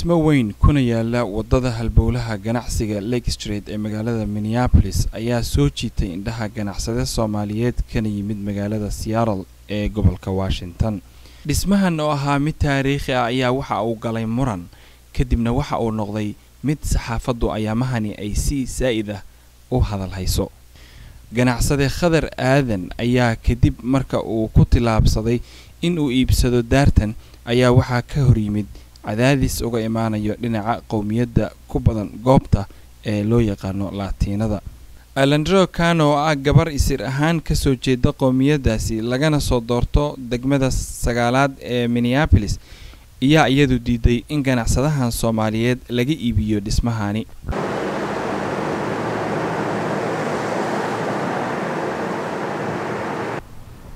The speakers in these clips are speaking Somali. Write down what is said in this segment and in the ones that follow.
Dhisme Wayn kuna yaala wadada halbowlaha ganacsiga Lake Street ee magaalada Minneapolis ayaa soo jiitay indhaha ganacsade Soomaaliyeed kana yimid magaalada Seattle ee gobolka Washington. Dhismahan oo ahaa mid taariikhi ah ayaa waxa uu galay muran kadibna waxa uu noqday mid saxaafadu ayaamahani ay si saa'id u hadal hayso. Ganacsade Khadar Aadan ayaa kadib marka uu ku tilaabsaday in uu iibsado daartan ayaa waxa ka hor yimid cadaadis uga imaanayo dhinaca qowmiyadda ku badan goobta ee loo yaqaano Latiinada. Alejandro Cano ah gabar isir ahaan ka soo jeeda qowmiyadaasi lagana soo doorto degmada sagaalaad ee Minneapolis ayaa iyadu diiday in ganacsadahan Soomaaliyeed laga iibiyo dhismahani.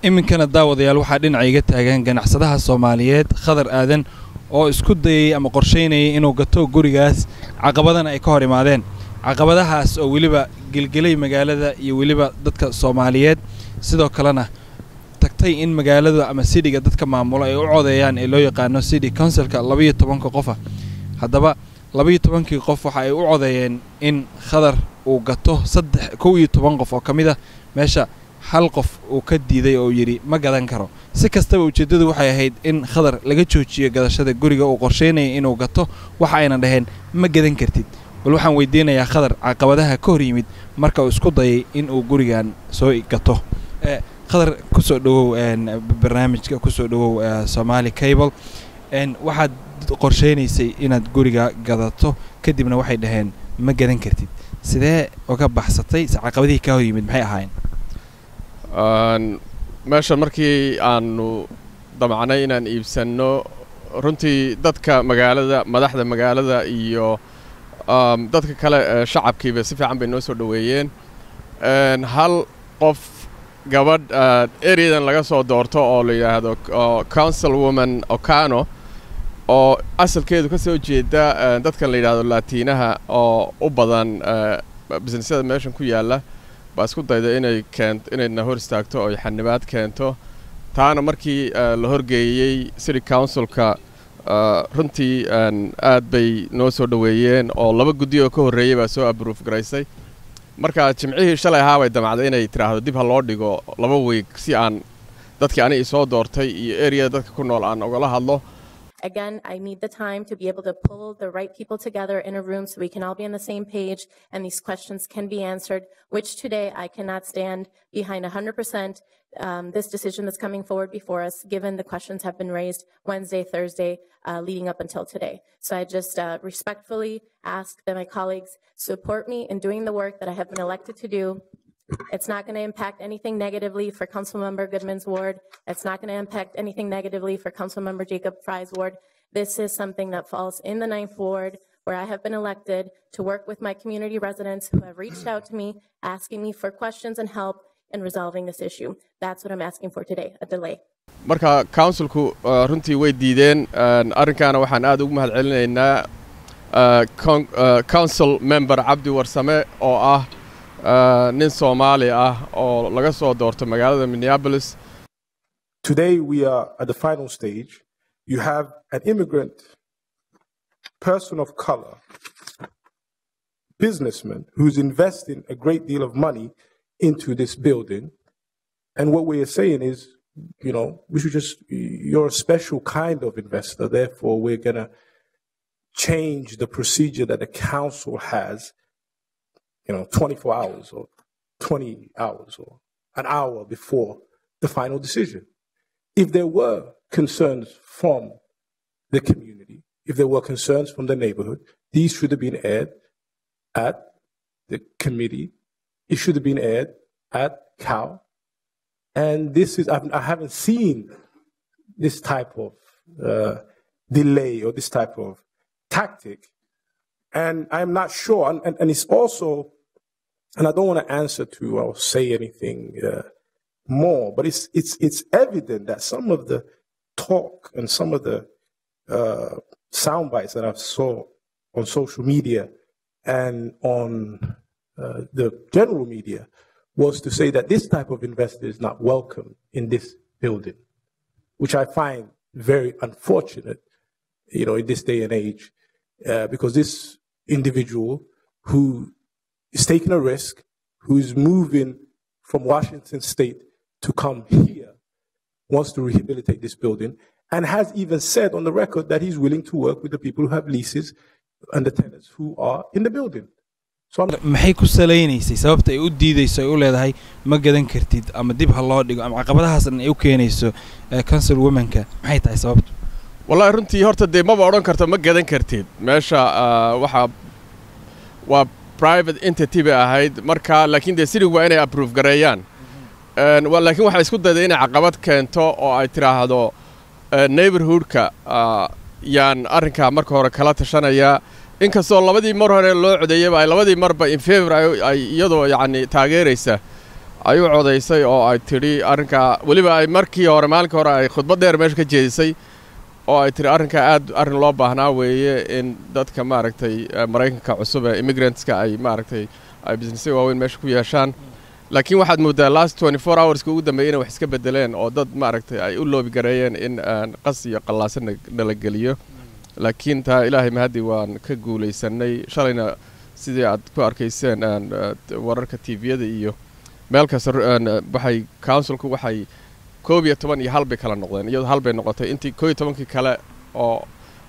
iminkana daawadayaal waxaa dhinacayga taagan ganacsadaha Soomaaliyeed Khadar Aadan oo isku dayay ama qorsheynayay inuu gato gurigaas caqabadana ay ka hor imaadeen caqabadahaas oo waliba gilgilay magaalada iyo waliba dadka Soomaaliyeed sidoo kalena tagtay in magaalada ama city-ga dadka maamulo ay u codeeyaan ee loo yaqaano city council-ka 12 qof haddaba 12 qof waxa ay u codeeyeen in Khadar uu gato 11 qof oo kamid ah meesha hal qof uu ka diiday oo yiri ma gadan karo si kastaba ujeedadu waxay ahayd in Khadar laga joojiyo gadashada guriga oo qorsheynay inuu gato waxa ayna dhaheen ma gadan kartid bal waxaan weydiinayaa Khadar caqabadaha ka hor yimid marka uu isku dayay in uu gurigan soo gato Khadar ku soo dhawow barnaamijka ku soo dhawow Somali Cable waxaad qorsheynaysay inaad guriga gadato kadibna waxay dhaheen ma gadan kartid sidee uga baxsatay caqabadihii ka hor yimid maxay ahaayeen meesha markii aanu damacnay inaan iibsano runtii dadka magaalada madaxda magaalada iyo dadka kale shacabkiiba si fiican bay noo soo dhaweeyeen hal qof gabadh areadan laga soo doorto oo la yiraahdo councilwoman Ocano oo asalkeedu ka soo jeeda dadka la yiraahdo Latiinaha oo u badan businessyada meeshan ku yaala isku dayda inay na hor istaagto oo xanibaad keento taana markii la horgeeyay city council-ka runtii aad bay noo soo dhaweeyeen oo laba guddi oo ka horeeyay baa soo approve garaysay marka jimcihii shalay ahaa way damacday inay tiraahdo dib ha loo dhigo 2 week si aan dadkii aniga soo doortay iyo area dadka ku nool aan ogala hadlo. Again, I need the time to be able to pull the right people together in a room so we can all be on the same page and these questions can be answered, which today I cannot stand behind 100% this decision that's coming forward before us, given the questions have been raised Wednesday, Thursday, leading up until today. So I just respectfully ask that my colleagues support me in doing the work that I have been elected to do. It's not going to impact anything negatively for Councilmember Goodman's ward. It's not going to impact anything negatively for Councilmember Jacob Fry's ward. This is something that falls in the 9th ward where I have been elected to work with my community residents who have reached out to me, asking me for questions and help in resolving this issue. That's what I'm asking for today, a delay. Marka councilku runtii way diideen arrinkaana waxaan aad ugu mahadcelinaynaa council member Abdi Warsame oo ah nin Soomaali ah oo laga soo doorto magaalada Minneapolis. Today we are at the final stage. You have an immigrant, person of color, businessman who's investing a great deal of money into this building. And what we are saying is, you know, you're a special kind of investor. Therefore, we're going to change the procedure that the council has. 24 hours or 20 hours or an hour before the final decision. If there were concerns from the community, if there were concerns from the neighborhood, these should have been aired at the committee. It should have been aired at COW. And this is, I haven't seen this type of delay or this type of tactic. And I'm not sure, and it's also, and I don't want to answer to or say anything more, but it's evident that some of the talk and some of the sound bites that I saw on social media and on the general media was to say that this type of investor is not welcome in this building, which I find very unfortunate, in this day and age. because this individual who is taking a risk, who is moving from Washington State to come here, wants to rehabilitate this building, and has even said on the record that he's willing to work with the people who have leases and the tenants who are in the building. So maxay ku saleynaysay sababta ay u diidayso ay u leedahay ma gadan kartid ama dib ha loo dhigo ama caqabadahaas ay u keenayso council womanka maxay tahay sababtu wallahi runtii horta de ma oran karto ma gadan kartid meesha waxa waa private entity ba ahayd marka laakiin de city waa inay approve gareeyaan laakiin waxa isku dayday inay caqabad keento oo ay tiraahdo neighborhoodka yaan arrinka marka hore kala tashanaya inkastoo labadii mar hore loo codeeyay ay labadii marba in favor ay iyadoo yani taageeraysa ay u codeysay oo ay tiri arrinka waliba ay markii hore maalinka hore ay khudbad dheer meesha ka jeedisay oo ay tiri arrinka aad arrin loo baahnaa weeye in dadka maaragtay Mareykanka cusub ee immigrantska ay maaragtay ay business waaweyn meesha ku yeeshaan laakiin waxaad moodaa last 24 hours ugu dambeeyay wax iska bedeleen oo dad maaragtay ay u loobi gareeyeen in qas iyo qalaasan la geliyo laakiin taa ilaahay mahadi waan ka guuleysanay shalayna sidii aad ku arkayseen wararka TV-yada iyo meel kasta waxay councilku waxay 11 iyo hal bay kala noqdeen iyadoo hal bay noqotay intii 11 kale oo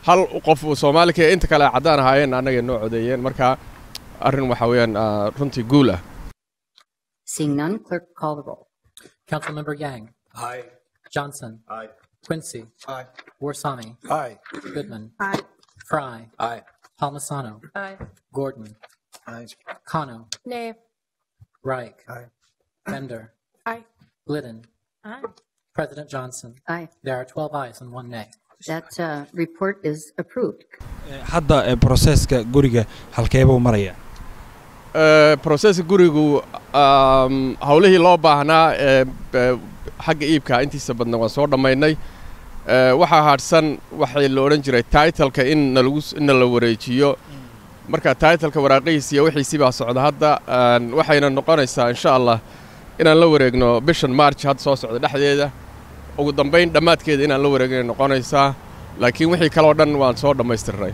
hal qof oo Soomaaliga inta kale cadaan ahaayeen anaga noo codeeyeen marka arrin waxa weeyaan runtii guul ah. Seeing none, clerk call the roll. Councilmember Yang. Aye. Johnson. Aye. Quincy. Aye. Warsami. Aye. Goodman. Aye. Fry. Aye. Palmisano. Aye. Gordon. Aye. Kano. Nay. Reich. Aye. Bender. Aye. Glidden. Aye. President Johnson. Aye. There are 12 ayes and 1 nay. That report is approved. hadda processka guriga halkeeba u maraya process gurigu hawlihii loo baahnaa xagga iibka intiisa badna waan soo dhamaynay waxa haarsan waxay la oran jiray title-ka in la wareejiyo marka title-ka waraaqihiisa iyo wixii siba socda hadda waxayna noqonaysaa insha Allah inaan la wareegno bishan March had soo socda dhexdeeda ugu dambeyn dhamaadkeeda inaan la wareegno noqonaysaa laakiin wixii kale oo dhan waan soo dhamaystiray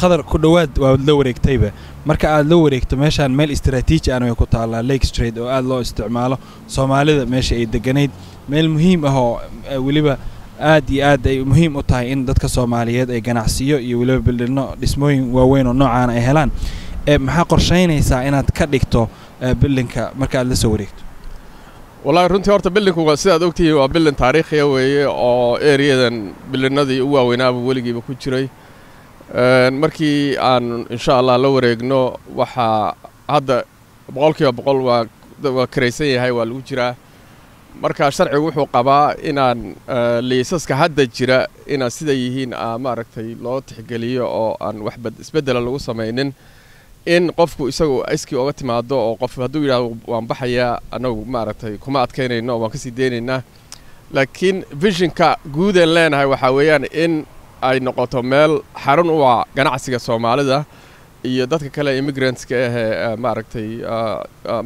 khadar ku dhawaad waa la wareegtayba marka aad la wareegto meeshaan meel istiraatiiji ah way ku taalaa Lake Street oo aad loo isticmaalo Soomaalida meesha ay deganayd meel muhiim ah oo waliba aad iyo aad ay muhiim u tahay in dadka Soomaaliyeed ay ganacsiyo iyo waliba bildino dhismooyin waaweyn oo noocaan ay helaan maxaa qorsheynaysaa inaad ka dhigto bildinka marka aad la soo wareegto wallahi runtii horta bildinku waa sidaad ogtihiin waa bildin taariikhi ah weeye oo areadan bildinadii u waaweynaaba weligiiba ku jiray markii aan insha Allah la wareegno waxa hadda 100% waa kareysan yahay waa lagu jiraa marka sharcigu wuxuu qabaa inaan liisaska hadda jira inaan sida yihiin maaragtay loo tixgeliyo oo aan wax isbedel lagu sameeynin in qofku isagu iskii uga timaado oo qof hadduu yiraahdo waan baxayaa anagu maaragtay kuma adkeynayno waan ka sii deenaynaa laakiin visionka guud ee leenahay waxa weeyaan in ay noqoto meel xarun u ah ganacsiga Soomaalida iyo dadka kale immigrantska ah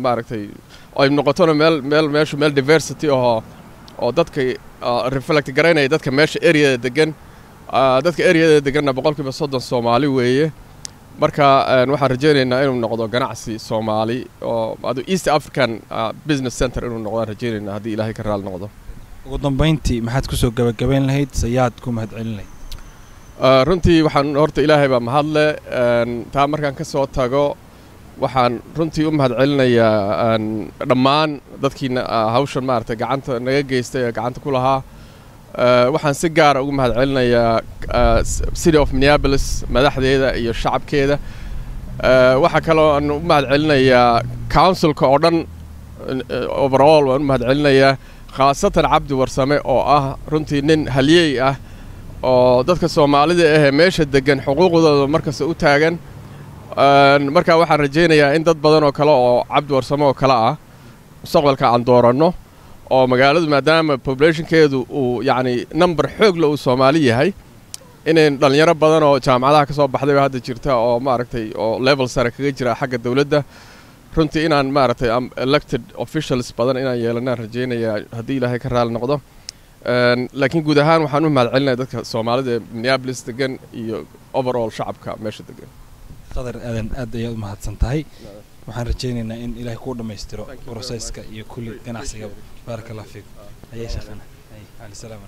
maaragtay ay noqoto meel diversity oo dadka reflect gareynaya dadka meesha area degan dadka area deganna 30% Soomaali weeye marka waxaan rajaynaynaa inuu noqdo ganacsi Soomaali oo East African Business Center inuu noqdo rajaynaynaa haddii Ilaahay ka raali noqdo ugu dambeyntii maxaad ku soo gabagabeyn lahayd sayaad ku mahadcelin lahayd runtii waxaan horta Ilaahay baa mahadle taa markaan ka soo tago waxaan runtii u mahadcelinayaa dhammaan dadkiina hawshan maartay gacanta naga geystay gacanta ku lahaa waxaan si gaar ah ugu mahadcelinayaa City of Minneapolis madaxdeeda iyo shacabkeeda waxa kale oo aan u mahadcelinayaa councilka oo dhan overall waan u mahadcelinayaa khaasatan Cabdi Warsame oo ah runtii nin haliyey ah oo dadka Soomaalida ah meesha degan xuquuqdooda markaas u taagan marka waxaan rajaynayaa in dad badan oo kale oo Cabdi Warsame oo kale ah mustaqbalka aan doorano oo magaaladu maadaama populationkeedu uu yani number xoog leh uu Soomaali yahay inay dhalinyaro badan oo jaamacadaha ka soo baxday hadda jirta oo maaragtay oo level sare kaga jira xagga dawladda runtii inaan maaragtay elected officials badan inaan yeelana rajaynayaa haddii Ilaahay ka raali noqdo laakiin guud ahaan waxaan u mahadcelinayaa dadka Soomaalida ee Minneapolis degan iyo overall shacabka meesha degan qadar aadan aad ayaad u mahadsan tahay waxaan rajaynaynaa in ilaahay ku dhameystiro processka iyo kulli ganacsiga barakallahu fiik ayay shaqana ay salaam